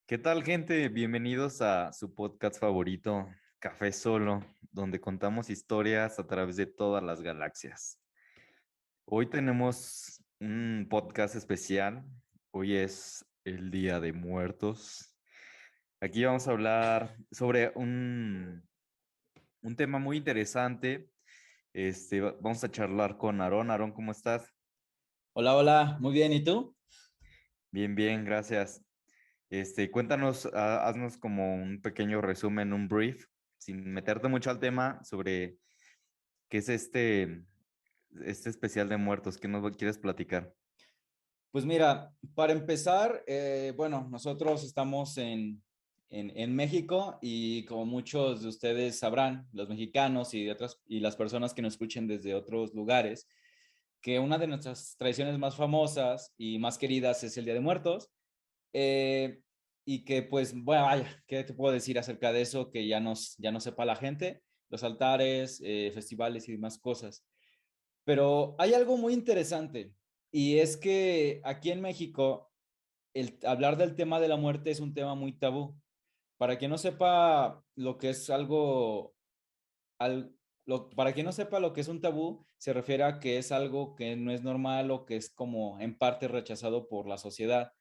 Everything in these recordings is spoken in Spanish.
¿Qué tal, gente? Bienvenidos a su podcast favorito, Café Solo, donde contamos historias a través de todas las galaxias. Hoy tenemos un podcast especial. Hoy es el Día de Muertos. Aquí vamos a hablar sobre un tema muy interesante. Vamos a charlar con Aarón. Aarón, ¿cómo estás? Hola, hola, muy bien, ¿y tú? Bien, bien, gracias. Cuéntanos, haznos como un pequeño resumen, un brief, sin meterte mucho al tema sobre qué es este especial de muertos, ¿qué nos quieres platicar? Pues mira, para empezar, bueno, nosotros estamos en México y como muchos de ustedes sabrán, los mexicanos y las personas que nos escuchen desde otros lugares, que una de nuestras tradiciones más famosas y más queridas es el Día de Muertos. eh, y que pues, bueno, vaya, ¿qué te puedo decir acerca de eso que ya no sepa la gente? Los altares, festivales y demás cosas. Pero hay algo muy interesante y es que aquí en México el hablar del tema de la muerte es un tema muy tabú. Para quien no sepa lo que es algo, para quien no sepa lo que es un tabú, se refiere a que es algo que no es normal o que es como en parte rechazado por la sociedad,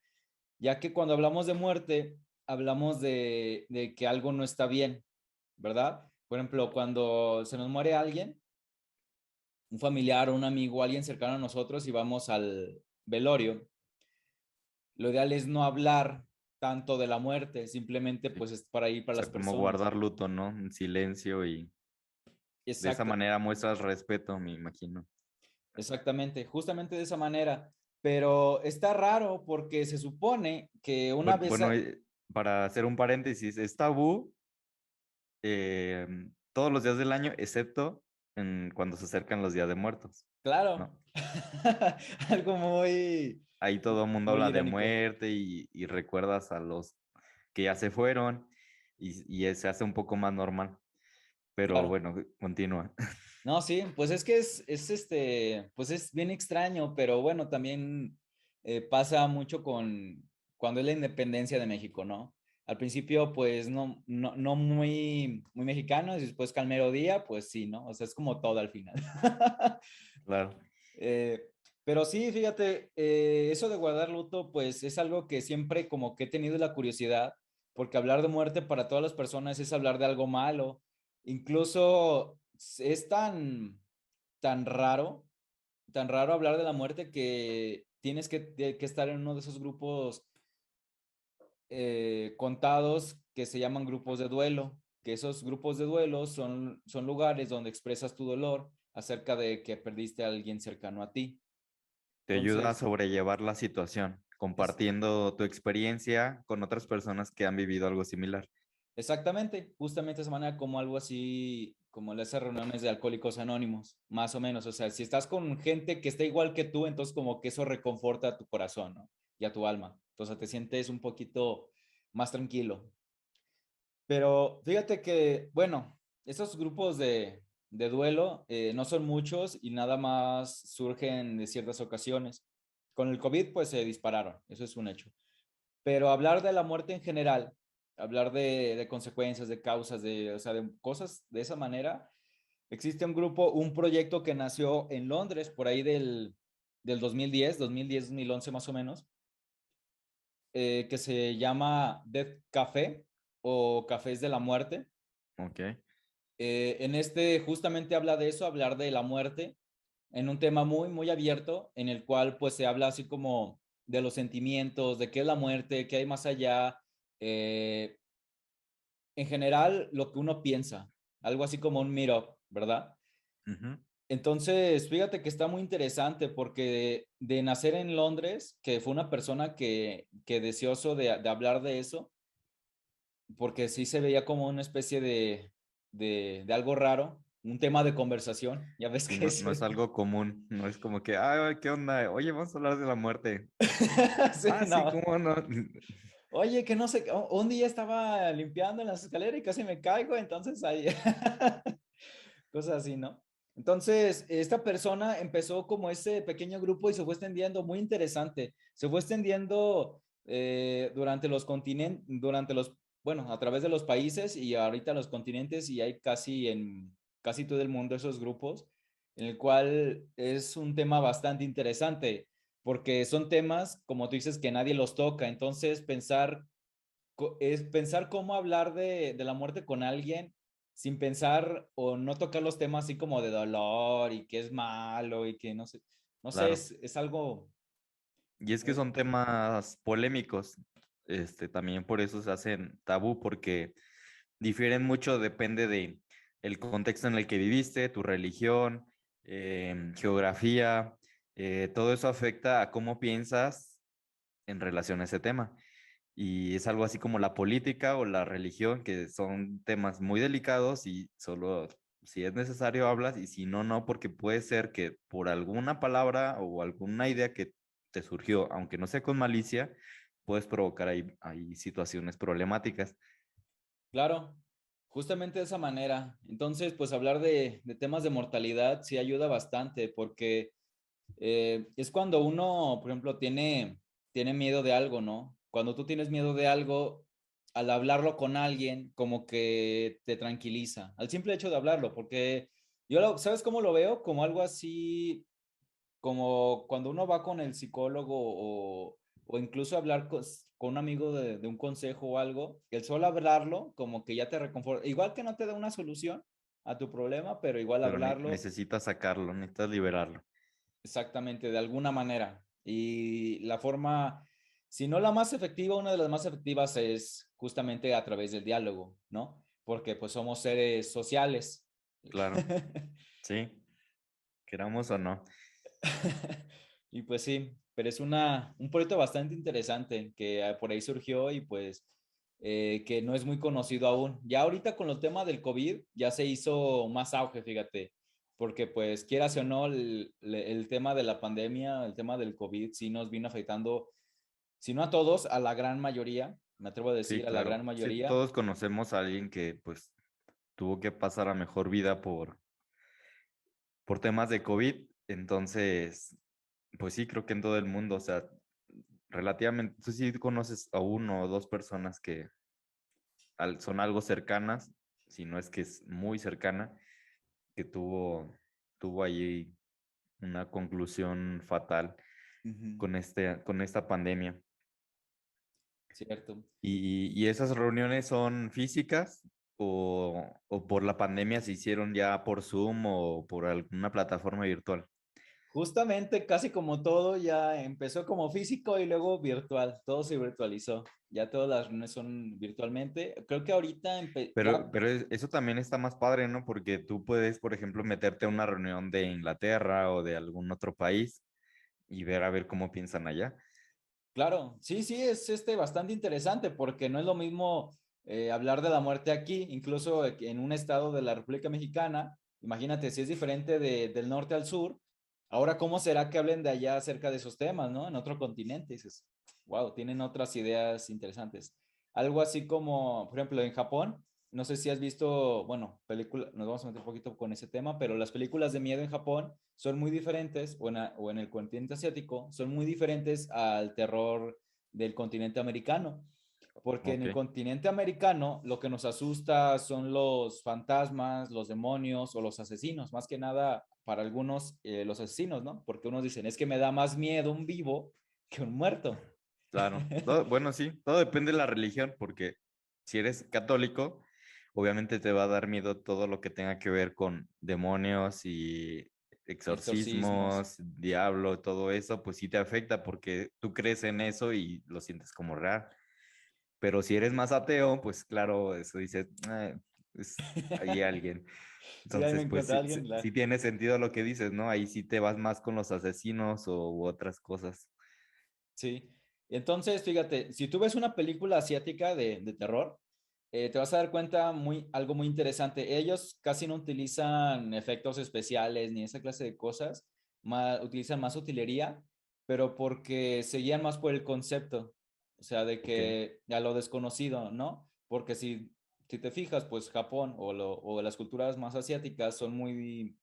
ya que cuando hablamos de muerte, hablamos de que algo no está bien, ¿verdad? Por ejemplo, cuando se nos muere alguien, un familiar o un amigo, alguien cercano a nosotros y vamos al velorio, lo ideal es no hablar tanto de la muerte, simplemente Sí. pues es para ir O para las sea, como personas. guardar luto, ¿no? En silencio y de esa Exacto, manera muestras respeto, me imagino. exactamente, justamente de esa manera. Pero está raro porque se supone que una Bueno, vez, bueno, para hacer un paréntesis, es tabú eh, todos los días del año, excepto cuando se acercan los días de muertos, claro, ¿no? algo muy, Ahí todo el mundo muy habla de irónico. muerte y recuerdas a los que ya se fueron y se hace un poco más normal. Pero Claro. bueno, continúa. No, sí, pues es que pues es bien extraño, pero bueno, también pasa mucho con cuando es la independencia de México, ¿no? Al principio, pues no muy mexicanos, y después que al mero día, pues sí, ¿no? O sea, es como todo al final. Claro. Eh, pero sí, fíjate, eso de guardar luto, pues es algo que siempre como que he tenido la curiosidad, porque hablar de muerte para todas las personas es hablar de algo malo. Incluso es tan raro hablar de la muerte que tienes que estar en uno de esos grupos contados que se llaman grupos de duelo, que esos grupos de duelo son lugares donde expresas tu dolor acerca de que perdiste a alguien cercano a ti. Te ayuda a Entonces, sobrellevar la situación, es compartiendo tu experiencia con otras personas que han vivido algo similar. exactamente, justamente de esa manera como algo así, como esas reuniones de alcohólicos anónimos, más o menos. O sea, si estás con gente que está igual que tú, entonces como que eso reconforta a tu corazón, ¿no? Y a tu alma. Entonces te sientes un poquito más tranquilo. Pero fíjate que, bueno, esos grupos de duelo no son muchos y nada más surgen de ciertas ocasiones. Con el COVID, pues se dispararon, eso es un hecho. Pero hablar de la muerte en general, hablar de consecuencias, de causas, o sea, de cosas de esa manera, existe un grupo, un proyecto que nació en Londres por ahí del 2010, 2011 más o menos, que se llama Death Café o Cafés de la Muerte. Ok. En este justamente habla de eso, hablar de la muerte en un tema muy abierto, en el cual pues se habla así como de los sentimientos, de qué es la muerte, qué hay más allá, eh, en general lo que uno piensa, algo así como un meet-up, ¿verdad? Ujú. Entonces, fíjate que está muy interesante porque de nacer en Londres, que fue una persona que deseoso de hablar de eso, porque sí se veía como una especie de algo raro, un tema de conversación, ya ves Y que no, es... no es algo común, no es como que, ah, ¿qué onda? Oye, vamos a hablar de la muerte. Sí, Ah, sí, no. ¿cómo no? Oye, que no sé, un día estaba limpiando en las escaleras y casi me caigo, entonces ahí, cosas así, ¿no? Entonces, esta persona empezó como ese pequeño grupo y se fue extendiendo, muy interesante, se fue extendiendo durante los continentes, bueno, a través de los países y ahorita los continentes y hay casi en casi todo el mundo esos grupos, en el cual es un tema bastante interesante, porque son temas, como tú dices, que nadie los toca. Entonces, es pensar cómo hablar de la muerte con alguien sin pensar o no tocar los temas así como de dolor y que es malo y que no sé, Claro. es algo Y es que muy, son temas polémicos, también por eso se hacen tabú, porque difieren mucho, depende de el contexto en el que viviste, tu religión, geografía, todo eso afecta a cómo piensas en relación a ese tema. Y es algo así como la política o la religión, que son temas muy delicados y solo si es necesario hablas y si no, no, porque puede ser que por alguna palabra o alguna idea que te surgió, aunque no sea con malicia, puedes provocar ahí situaciones problemáticas. claro, justamente de esa manera. Entonces, pues hablar de temas de mortalidad sí ayuda bastante porque es cuando uno, por ejemplo, tiene miedo de algo, ¿no? Cuando tú tienes miedo de algo, al hablarlo con alguien, como que te tranquiliza, al simple hecho de hablarlo, porque ¿sabes cómo lo veo? Como algo así, como cuando uno va con el psicólogo o incluso hablar con un amigo de un consejo o algo, el solo hablarlo, como que ya te reconforta, igual que no te da una solución a tu problema, pero igual Pero hablarlo. necesitas sacarlo, necesitas liberarlo. Exactamente, de alguna manera. Y la forma, si no la más efectiva, una de las más efectivas es justamente a través del diálogo, ¿no? Porque pues somos seres sociales. Claro, sí, queramos o no. Y pues sí, pero es un proyecto bastante interesante que por ahí surgió y pues que no es muy conocido aún. Ya ahorita con el tema del COVID ya se hizo más auge, fíjate, porque pues quieras o no, el tema de la pandemia, el tema del COVID sí nos vino afectando, si no a todos, a la gran mayoría, me atrevo a Sí, decir, a la claro. gran Sí, mayoría. todos conocemos a alguien que pues tuvo que pasar a mejor vida por temas de COVID. Entonces, pues sí, creo que en todo el mundo, o sea, relativamente, tú sí conoces a uno o dos personas que son algo cercanas, si no es que es muy cercana, que tuvo ahí una conclusión fatal Ujú. con esta pandemia. Cierto. Y esas reuniones son físicas o por la pandemia se hicieron ya por Zoom o por alguna plataforma virtual? Justamente casi como todo ya empezó como físico y luego virtual, todo se virtualizó, ya todas las reuniones son virtualmente. Creo que ahorita ya, Pero eso también está más padre, ¿no? Porque tú puedes, por ejemplo, meterte a una reunión de Inglaterra o de algún otro país y ver a ver cómo piensan allá. claro, sí, sí, es bastante interesante porque no es lo mismo hablar de la muerte aquí, incluso en un estado de la República Mexicana, imagínate si es diferente del norte al sur, ahora cómo será que hablen de allá acerca de esos temas, ¿no? En otro continente, dices, wow, tienen otras ideas interesantes. Algo así como, por ejemplo, en Japón, no sé si has visto, bueno, película, nos vamos a meter un poquito con ese tema, pero las películas de miedo en Japón son muy diferentes, o en el continente asiático, son muy diferentes al terror del continente americano. Porque en Ok, el continente americano lo que nos asusta son los fantasmas, los demonios o los asesinos, más que nada para algunos los asesinos, ¿no? Porque unos dicen, es que me da más miedo un vivo que un muerto. claro. Bueno, sí, todo depende de la religión, porque si eres católico, obviamente te va a dar miedo todo lo que tenga que ver con demonios y Exorcismos. exorcismos, diablo, todo eso, pues sí te afecta porque tú crees en eso y lo sientes como real. Pero si eres más ateo, pues claro, eso dice, hay alguien". Sí, ahí me Entonces, pues encontré a sí, alguien. sí tiene sentido lo que dices, ¿no? Ahí sí te vas más con los asesinos u otras cosas. Sí. Entonces, fíjate, si tú ves una película asiática de terror, te vas a dar cuenta algo muy interesante. Ellos casi no utilizan efectos especiales ni esa clase de cosas, utilizan más utilería, pero porque se guían más por el concepto, o sea, de Ok, que a lo desconocido, ¿no? Porque si te fijas, pues Japón o las culturas más asiáticas son muy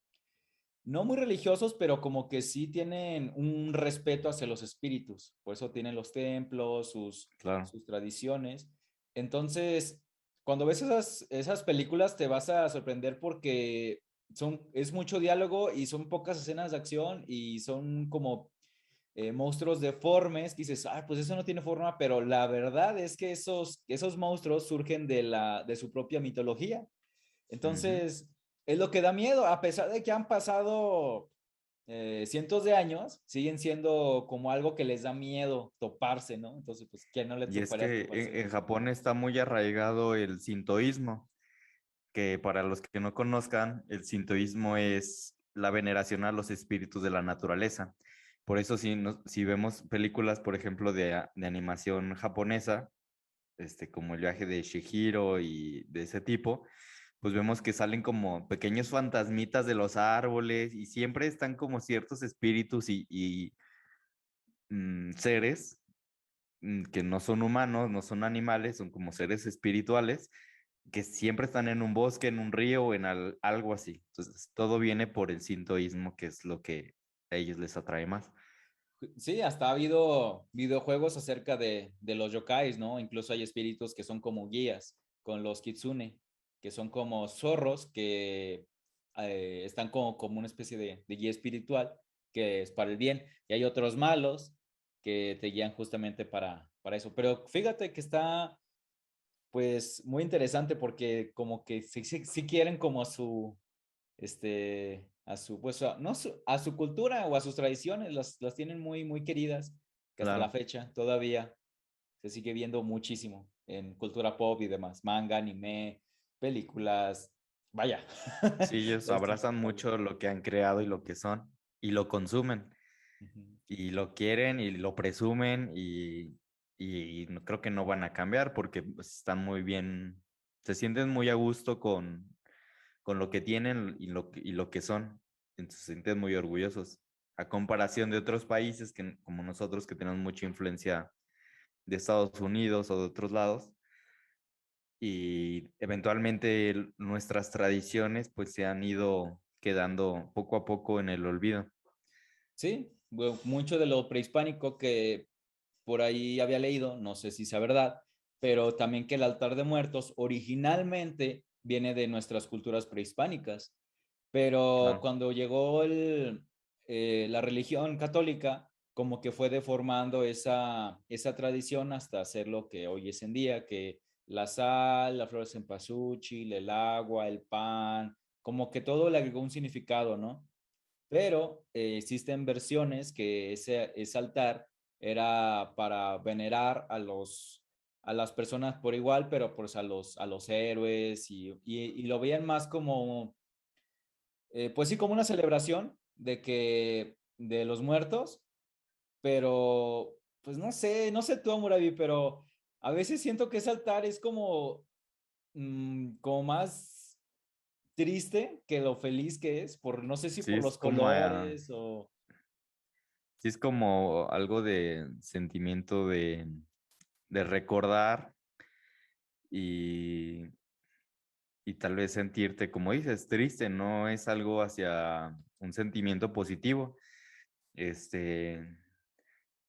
no muy religiosos, pero como que sí tienen un respeto hacia los espíritus. Por eso tienen los templos, Claro. sus tradiciones. Entonces, cuando ves esas películas te vas a sorprender porque es mucho diálogo y son pocas escenas de acción y son como monstruos deformes, que dices, ah, pues eso no tiene forma, pero la verdad es que esos monstruos surgen de su propia mitología. Ujú. Entonces, es lo que da miedo, a pesar de que han pasado cientos de años, siguen siendo como algo que les da miedo toparse, ¿no? Entonces, pues, ¿quién no le Y es toparía que toparse en eso? Japón está muy arraigado el sintoísmo, que para los que no conozcan, el sintoísmo es la veneración a los espíritus de la naturaleza. Por eso si vemos películas, por ejemplo, de animación japonesa, como el viaje de Chihiro y de ese tipo, pues vemos que salen como pequeños fantasmitas de los árboles y siempre están como ciertos espíritus y seres que no son humanos, no son animales, son como seres espirituales que siempre están en un bosque, en un río o en algo así. Entonces, todo viene por el sintoísmo, que es lo que a ellos les atrae más. Sí, hasta ha habido videojuegos acerca de los yokais, ¿no? Incluso hay espíritus que son como guías, con los kitsune, que son como zorros que están como una especie de guía espiritual, que es para el bien. Y hay otros malos que te guían justamente para eso. Pero fíjate que está, pues, muy interesante porque como que sí quieren como a su, pues, no a su cultura o a sus tradiciones, las tienen muy, muy queridas, que hasta la Claro. fecha todavía se sigue viendo muchísimo en cultura pop y demás, manga, anime, películas, vaya, Sí, ellos es abrazan inagotable. mucho lo que han creado y lo que son, y lo consumen, Ujú. y lo quieren y lo presumen, y creo que no van a cambiar porque pues, están muy bien, se sienten muy a gusto con lo que tienen y lo que son. Entonces se sienten muy orgullosos. A comparación de otros países que, como nosotros que tenemos mucha influencia de Estados Unidos o de otros lados, y eventualmente nuestras tradiciones pues se han ido quedando poco a poco en el olvido. Sí, bueno, mucho de lo prehispánico que por ahí había leído, no sé si sea verdad, pero también que el altar de muertos originalmente viene de nuestras culturas prehispánicas, pero Claro. cuando llegó la religión católica, como que fue deformando esa tradición hasta hacer lo que hoy es en día, que la sal, las flores en cempasúchil, el agua, el pan, como que todo le agregó un significado, ¿no? Pero existen versiones que ese altar era para venerar a las personas por igual, pero pues a los héroes y lo veían más como, pues sí, como una celebración de los muertos, pero pues no sé tú, Amurabi, pero a veces siento que ese altar es como, como más triste que lo feliz que es, por no sé si Sí, por es los como, colores o... sí es como algo de sentimiento de recordar y, y tal vez sentirte, como dices, triste, no es algo hacia un sentimiento positivo. Este,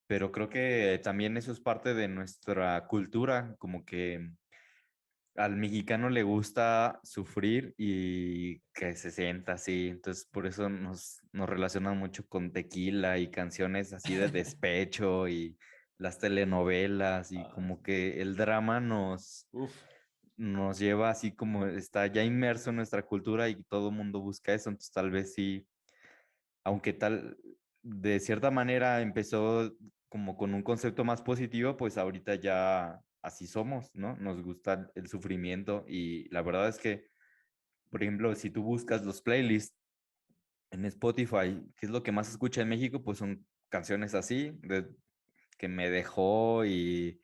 pero creo que también eso es parte de nuestra cultura, como que al mexicano le gusta sufrir y que se sienta así, entonces por eso nos relacionan mucho con tequila y canciones así de despecho y las telenovelas y Ay, como que el drama uf. nos lleva así como está ya inmerso en nuestra cultura y todo el mundo busca eso, entonces tal vez sí, aunque tal, de cierta manera empezó como con un concepto más positivo, pues ahorita ya así somos, ¿no? Nos gusta el sufrimiento y la verdad es que, por ejemplo, si tú buscas los playlists en Spotify, ¿qué es lo que más se escucha en México? Pues son canciones así, que me dejó y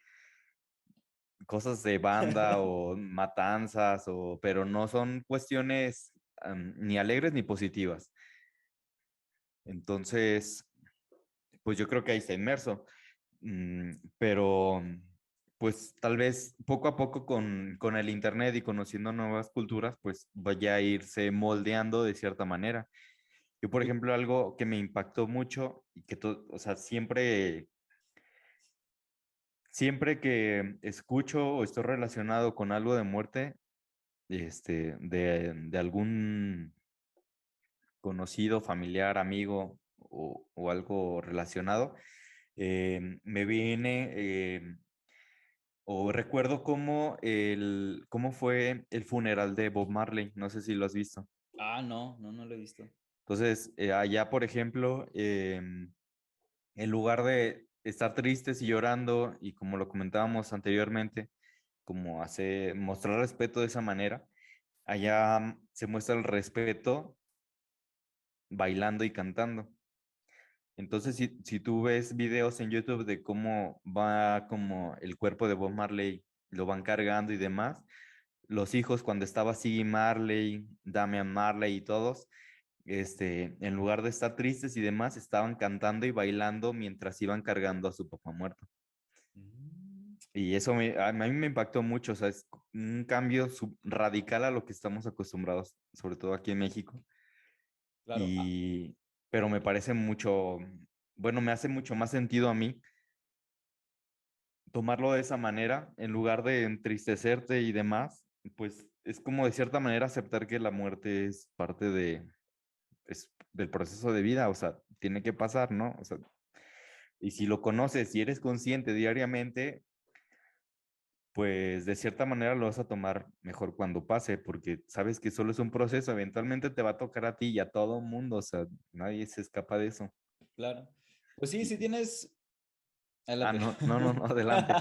cosas de banda o matanzas, pero no son cuestiones ni alegres ni positivas. Entonces, pues yo creo que ahí está inmerso. Pero pues tal vez poco a poco con el internet y conociendo nuevas culturas, pues vaya a irse moldeando de cierta manera. Yo, por ejemplo, algo que me impactó mucho y que, o sea, siempre que escucho o estoy relacionado con algo de muerte, de algún conocido, familiar, amigo o algo relacionado, me viene o recuerdo cómo fue el funeral de Bob Marley. No sé si lo has visto. Ah, no lo he visto. Entonces, allá, por ejemplo, en lugar de estar tristes y llorando, y como lo comentábamos anteriormente, como mostrar respeto de esa manera, allá se muestra el respeto bailando y cantando. Entonces, si tú ves videos en YouTube de cómo va como el cuerpo de Bob Marley, lo van cargando y demás, los hijos cuando estaba Ziggy Marley, Damian Marley y todos, en lugar de estar tristes y demás, estaban cantando y bailando mientras iban cargando a su papá muerto. Mm, Y eso a mí me impactó mucho, o sea, es un cambio radical a lo que estamos acostumbrados, sobre todo aquí en México. claro. Y, pero me parece mucho, bueno, me hace mucho más sentido a mí tomarlo de esa manera, en lugar de entristecerte y demás, pues es como de cierta manera aceptar que la muerte es parte del proceso de vida, o sea, tiene que pasar, ¿no? O sea, y si lo conoces y eres consciente diariamente, pues de cierta manera lo vas a tomar mejor cuando pase, porque sabes que solo es un proceso, eventualmente te va a tocar a ti y a todo mundo, o sea, nadie se escapa de eso. Claro. Pues sí, Y- sí tienes. ah, Adelante. no, no, no, no, adelante.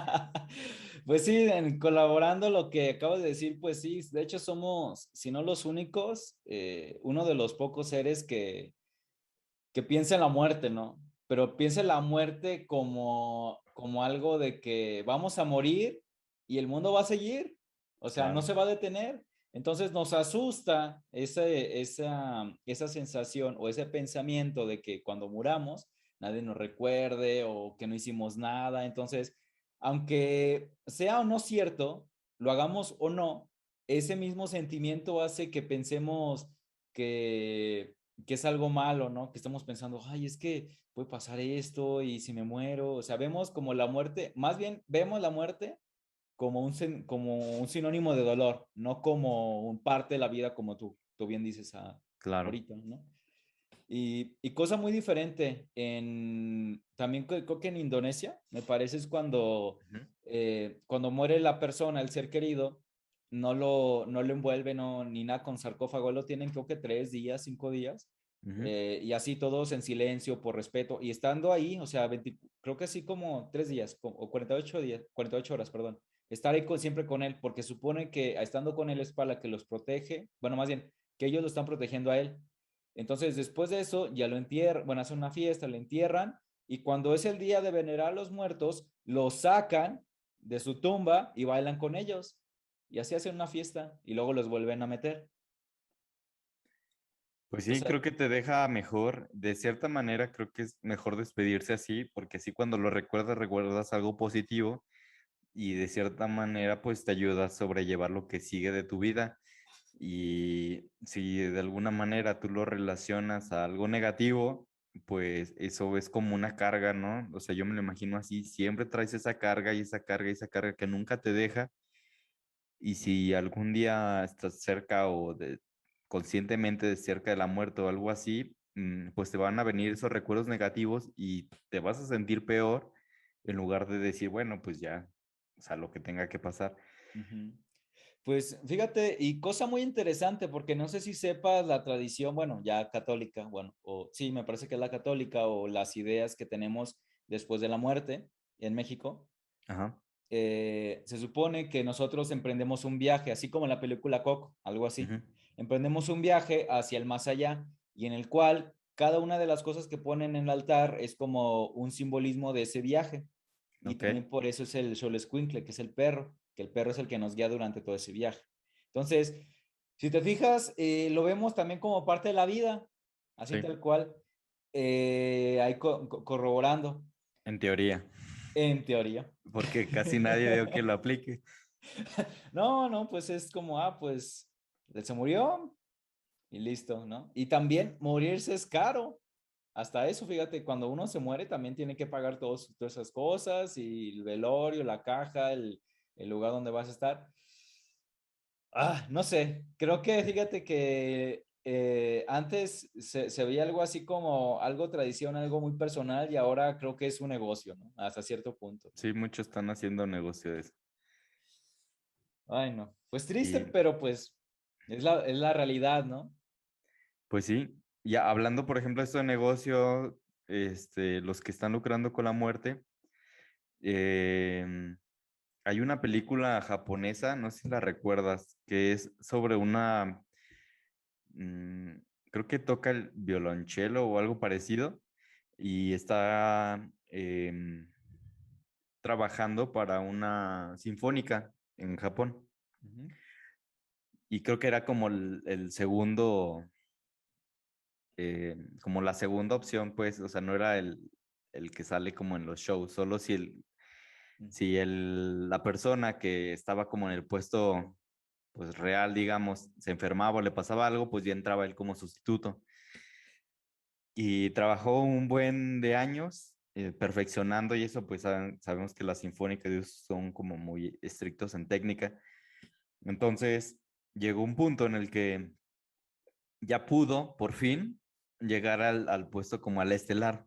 Pues sí, colaborando lo que acabas de decir, pues sí, de hecho somos, si no los únicos, uno de los pocos seres que piensa en la muerte, ¿no? Pero piensa en la muerte como algo de que vamos a morir y el mundo va a seguir, o sea, no Claro, se va a detener. Entonces nos asusta esa sensación o ese pensamiento de que cuando muramos nadie nos recuerde o que no hicimos nada. Entonces, aunque sea o no cierto, lo hagamos o no, ese mismo sentimiento hace que pensemos que que es algo malo, ¿no? Que estamos pensando, ay, es que puede pasar esto y si me muero, o sea, vemos como la muerte, más bien vemos la muerte como un sinónimo de dolor, no como un parte de la vida como tú bien dices claro. ahorita, ¿no? Y cosa muy diferente, también creo que en Indonesia, me parece, es Ujú, cuando muere la persona, el ser querido, no lo envuelven no, ni nada con sarcófago, lo tienen creo que 3 días, 5 días, ujú. y así todos en silencio, por respeto, y estando ahí, o sea, creo que así como 3 días, o 48 días, 48 horas, perdón, estar ahí siempre con él, porque supone que estando con él es para que los protege, bueno, más bien, que ellos lo están protegiendo a él. Entonces, después de eso, ya lo entierran, bueno, hacen una fiesta, lo entierran, y cuando es el día de venerar a los muertos, lo sacan de su tumba y bailan con ellos. Y así hacen una fiesta y luego los vuelven a meter. Pues O sí, sea, creo que te deja mejor, de cierta manera creo que es mejor despedirse así, porque así cuando lo recuerdas, recuerdas algo positivo y de cierta manera pues te ayuda a sobrellevar lo que sigue de tu vida. Y si de alguna manera tú lo relacionas a algo negativo, pues eso es como una carga, ¿no? O sea, yo me lo imagino así, siempre traes esa carga y esa carga y esa carga que nunca te deja. Y si algún día estás cerca conscientemente de cerca de la muerte o algo así, pues te van a venir esos recuerdos negativos y te vas a sentir peor en lugar de decir, bueno, pues ya, o sea, lo que tenga que pasar. ujú. Pues fíjate, y cosa muy interesante, porque no sé si sepas la tradición, bueno, ya católica, bueno, o sí, me parece que es la católica o las ideas que tenemos después de la muerte en México. Ajá. Se supone que nosotros emprendemos un viaje, así como en la película Coco, algo así. Ujú. Emprendemos un viaje hacia el más allá y en el cual cada una de las cosas que ponen en el altar es como un simbolismo de ese viaje. Y Ok. también por eso es el Xolescuincle, que es el perro, que el perro es el que nos guía durante todo ese viaje. Entonces, si te fijas, lo vemos también como parte de la vida, así Sí, tal cual, ahí corroborando, en teoría, en teoría. porque casi nadie veo que lo aplique. No, no, pues es como, pues, él se murió, y listo, ¿no? Y también morirse es caro. Hasta eso, fíjate, cuando uno se muere también tiene que pagar todas esas cosas y el velorio, la caja, el lugar donde vas a estar. No sé, creo que fíjate que antes se veía algo así como algo tradición, algo muy personal y ahora creo que es un negocio, ¿no? Hasta cierto punto. Sí, muchos están haciendo negocio de eso. Ay, no. Pues triste, Y pero pues es la realidad, ¿no? pues sí, ya hablando, por ejemplo, de esto de negocio, los que están lucrando con la muerte, em, hay una película japonesa, no sé si la recuerdas, que es sobre una, mm, creo que toca el violonchelo o algo parecido, y está trabajando para una sinfónica en Japón. Ujú. Y creo que era como el segundo, como la segunda opción, pues, o sea, no era el que sale como en los shows, solo si la persona que estaba como en el puesto, pues, real, digamos, se enfermaba o le pasaba algo, pues ya entraba él como sustituto. Y trabajó un buen de años perfeccionando y eso, pues sabemos que las sinfónicas de ellos son como muy estrictos en técnica. Entonces, llegó un punto en el que ya pudo, por fin, llegar al puesto como al estelar.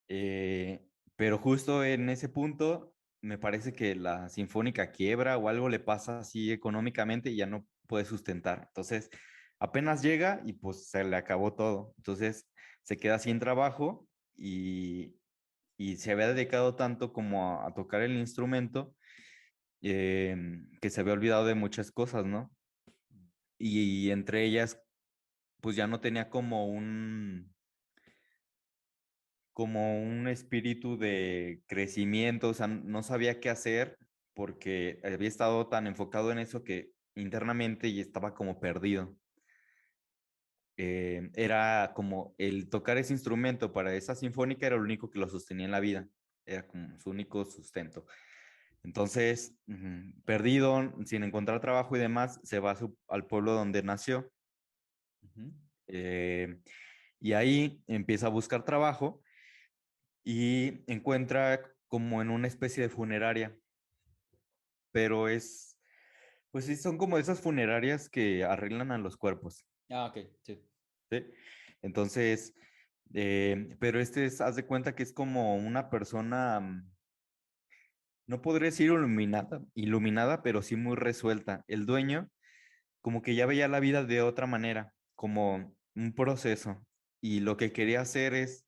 Eh, pero justo en ese punto, me parece que la sinfónica quiebra o algo le pasa así económicamente y ya no puede sustentar. Entonces, apenas llega y pues se le acabó todo. Entonces, se queda sin trabajo y se había dedicado tanto como a tocar el instrumento que se había olvidado de muchas cosas, ¿no? Y entre ellas, pues ya no tenía como un espíritu de crecimiento, o sea, no sabía qué hacer porque había estado tan enfocado en eso que internamente y estaba como perdido. Era como el tocar ese instrumento para esa sinfónica era lo único que lo sostenía en la vida, era como su único sustento. Entonces, perdido, sin encontrar trabajo y demás, se va al pueblo donde nació Ujú. eh, y ahí empieza a buscar trabajo y encuentra como en una especie de funeraria, pero pues sí, son como esas funerarias que arreglan a los cuerpos, Ok, sí. ¿sí? Entonces, pero haz de cuenta que es como una persona, no podría decir iluminada, pero sí muy resuelta. El dueño como que ya veía la vida de otra manera, como un proceso, y lo que quería hacer es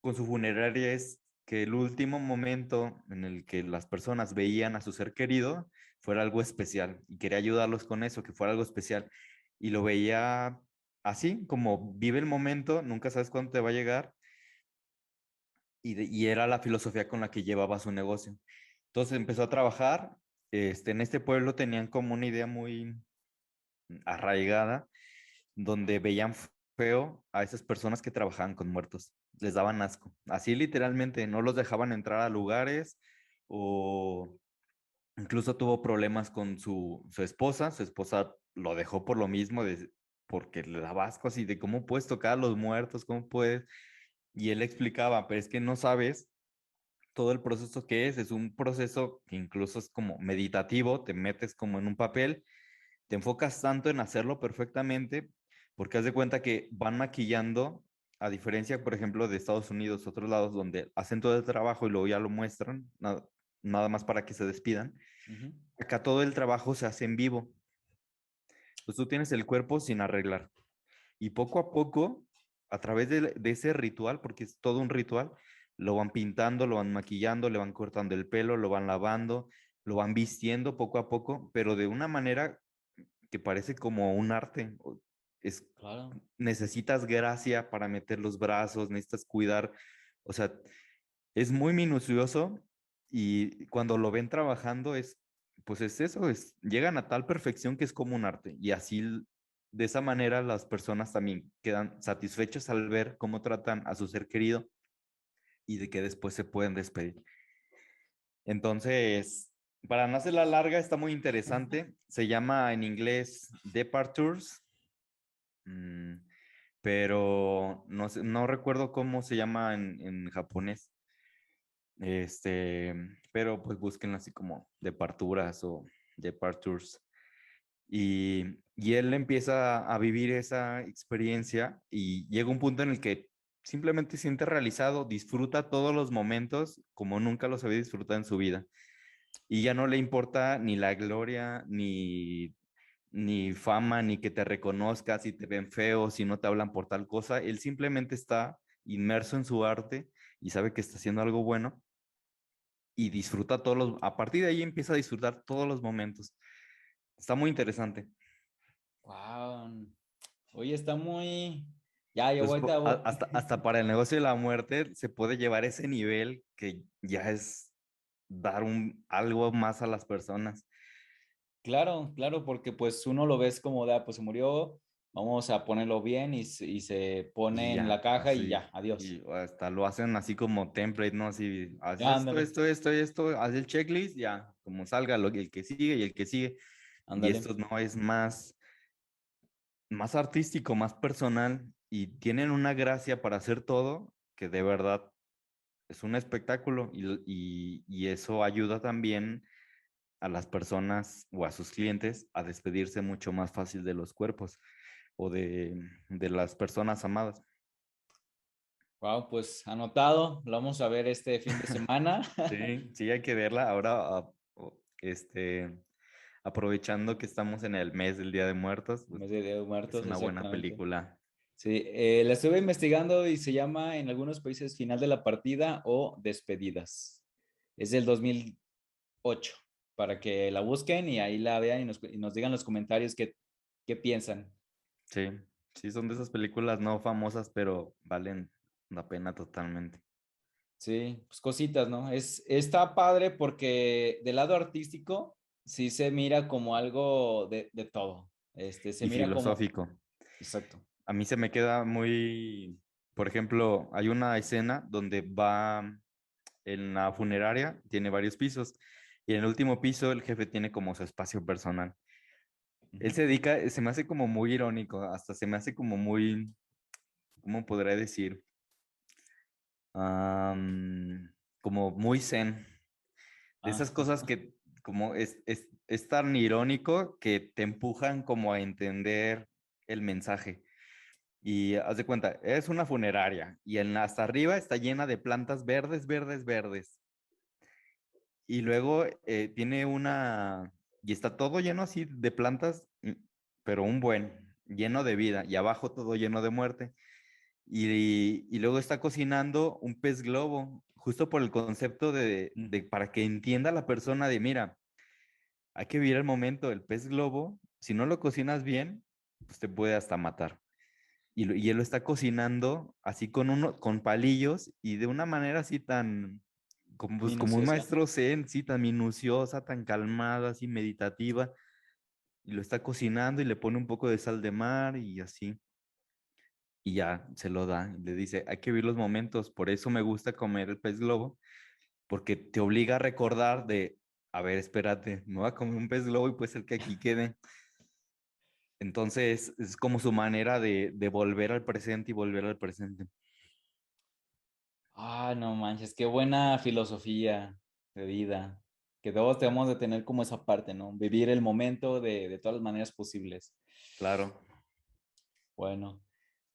con su funeraria es que el último momento en el que las personas veían a su ser querido fuera algo especial y quería ayudarlos con eso, que fuera algo especial. Y lo veía así, como vive el momento, nunca sabes cuándo te va a llegar y era la filosofía con la que llevaba su negocio. Entonces empezó a trabajar, en este pueblo tenían como una idea muy arraigada donde veían feo a esas personas que trabajaban con muertos. Les daban asco. Así literalmente, no los dejaban entrar a lugares o incluso tuvo problemas con su esposa. Su esposa lo dejó por lo mismo, porque le daba asco así de cómo puedes tocar a los muertos, cómo puedes. Y él explicaba, pero es que no sabes todo el proceso que es un proceso que incluso es como meditativo, te metes como en un papel, te enfocas tanto en hacerlo perfectamente, porque haz de cuenta que van maquillando, a diferencia, por ejemplo, de Estados Unidos, otros lados donde hacen todo el trabajo y luego ya lo muestran, nada más para que se despidan. Ujú. Acá todo el trabajo se hace en vivo. Pues tú tienes el cuerpo sin arreglar. Y poco a poco, a través de ese ritual, porque es todo un ritual, lo van pintando, lo van maquillando, le van cortando el pelo, lo van lavando, lo van vistiendo poco a poco, pero de una manera que parece como un arte. Es, Claro. necesitas gracia para meter los brazos, necesitas cuidar, o sea, es muy minucioso y cuando lo ven trabajando pues es eso, llegan a tal perfección que es como un arte y así de esa manera las personas también quedan satisfechas al ver cómo tratan a su ser querido y de que después se pueden despedir. Entonces, para no hacerla larga, está muy interesante. Se llama en inglés Departures mm, pero no sé, no recuerdo cómo se llama en japonés. Este, pero pues busquen así como departuras o departures. Y él empieza a vivir esa experiencia y llega un punto en el que simplemente se siente realizado, disfruta todos los momentos como nunca los había disfrutado en su vida. Y ya no le importa ni la gloria, ni fama, ni que te reconozcas, si te ven feo, si no te hablan por tal cosa. Él simplemente está inmerso en su arte y sabe que está haciendo algo bueno y disfruta a partir de ahí empieza a disfrutar todos los momentos. Está muy interesante. Wow. Oye, está muy... Ya, yo Entonces, ahorita... hasta para el negocio de la muerte se puede llevar ese nivel que ya es dar algo más a las personas. Claro, claro, porque pues uno lo ves como de, pues se murió, vamos a ponerlo bien y se Y pone en la ya, caja y así. ya, adiós. Y hasta lo hacen así como template, ¿no? Así, haces Ya, esto, ándale, esto, esto, esto, haz el checklist, ya, como salga el que sigue y el que sigue. Y ándale. esto no es más artístico, más personal y tienen una gracia para hacer todo que de verdad es un espectáculo y eso ayuda también a las personas o a sus clientes a despedirse mucho más fácil de los cuerpos o de las personas amadas. Wow, pues anotado, lo vamos a ver este fin de semana. Sí, sí, hay que verla. Ahora, aprovechando que estamos en el mes del Día de Muertos, En pues vez de Día de es Muertos, una buena exactamente. película. Sí, la estuve investigando y se llama en algunos países Final de la Partida o Despedidas. Es del 2008, para que la busquen y ahí la vean y nos digan en los comentarios qué piensan. Sí, sí, son de esas películas no famosas, pero valen la pena totalmente. Sí, pues cositas, ¿no? Está padre porque del lado artístico sí se mira como algo de todo. Se Y mira como, filosófico. exacto. A mí se me queda muy, por ejemplo, hay una escena donde va en la funeraria, tiene varios pisos, y en el último piso el jefe tiene como su espacio personal. Él Ujú. se dedica, se me hace como muy irónico, hasta se me hace como muy, ¿cómo podría decir? Como muy zen. De Ah, esas cosas que como es tan irónico que te empujan como a entender el mensaje. Y haz de cuenta, es una funeraria y hasta arriba está llena de plantas verdes, verdes, verdes. Y luego tiene y está todo lleno así de plantas, pero lleno de vida. Y abajo todo lleno de muerte. Y luego está cocinando un pez globo, justo por el concepto mm, para que entienda la persona de, mira, hay que vivir el momento, el pez globo, si no lo cocinas bien, pues te puede hasta matar. Y él lo está cocinando así con palillos y de una manera así tan, como, pues, como un minuciosa. maestro zen, sí, tan minuciosa, tan calmada, así meditativa. Y lo está cocinando y le pone un poco de sal de mar y así. Y ya se lo da. Y le dice, hay que vivir los momentos. Por eso me gusta comer el pez globo, porque te obliga a recordar a ver, espérate, me voy a comer un pez globo y puede ser que aquí quede. Entonces es como su manera de volver al presente y volver al presente. Ah, no manches, qué buena filosofía de vida. Que todos tenemos de tener como esa parte, ¿no? Vivir el momento de todas las maneras posibles. Claro. Bueno,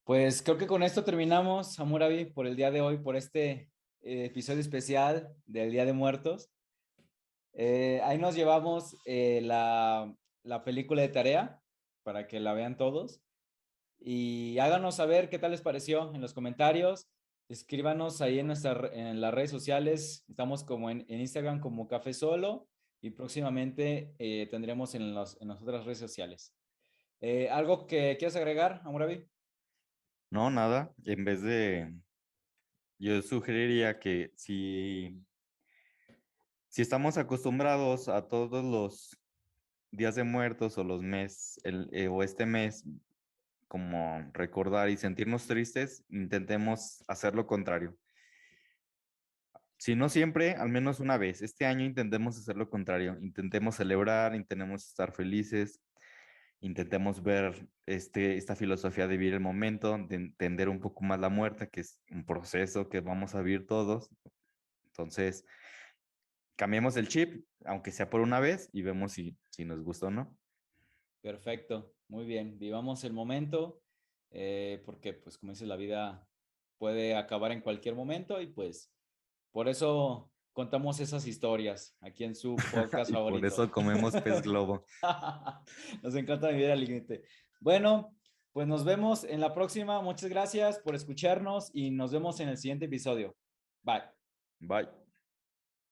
pues creo que con esto terminamos, Hammurabi, por el día de hoy, por este episodio especial del Día de Muertos. Ahí nos llevamos la película de tarea para que la vean todos y háganos saber qué tal les pareció en los comentarios. Escríbanos ahí en las redes sociales. Estamos como en Instagram como Café Solo y próximamente tendremos en las otras redes sociales. ¿Algo que quieras agregar, Hammurabi? No, nada. Yo sugeriría que si estamos acostumbrados a todos los días de muertos o los meses, o este mes, como recordar y sentirnos tristes, intentemos hacer lo contrario. Si no siempre, al menos una vez. Este año intentemos hacer lo contrario. Intentemos celebrar, intentemos estar felices intentemos ver esta filosofía de vivir el momento, de entender un poco más la muerte, que es un proceso que vamos a vivir todos. Entonces, cambiemos el chip, aunque sea por una vez, y vemos si nos gusta o no. Perfecto, muy bien. Vivamos el momento, porque pues como dices, la vida puede acabar en cualquier momento y pues por eso contamos esas historias aquí en su podcast Y por favorito. eso comemos pez globo. Nos encanta vivir al límite. Bueno, pues nos vemos en la próxima. Muchas gracias por escucharnos y nos vemos en el siguiente episodio. Bye. Bye.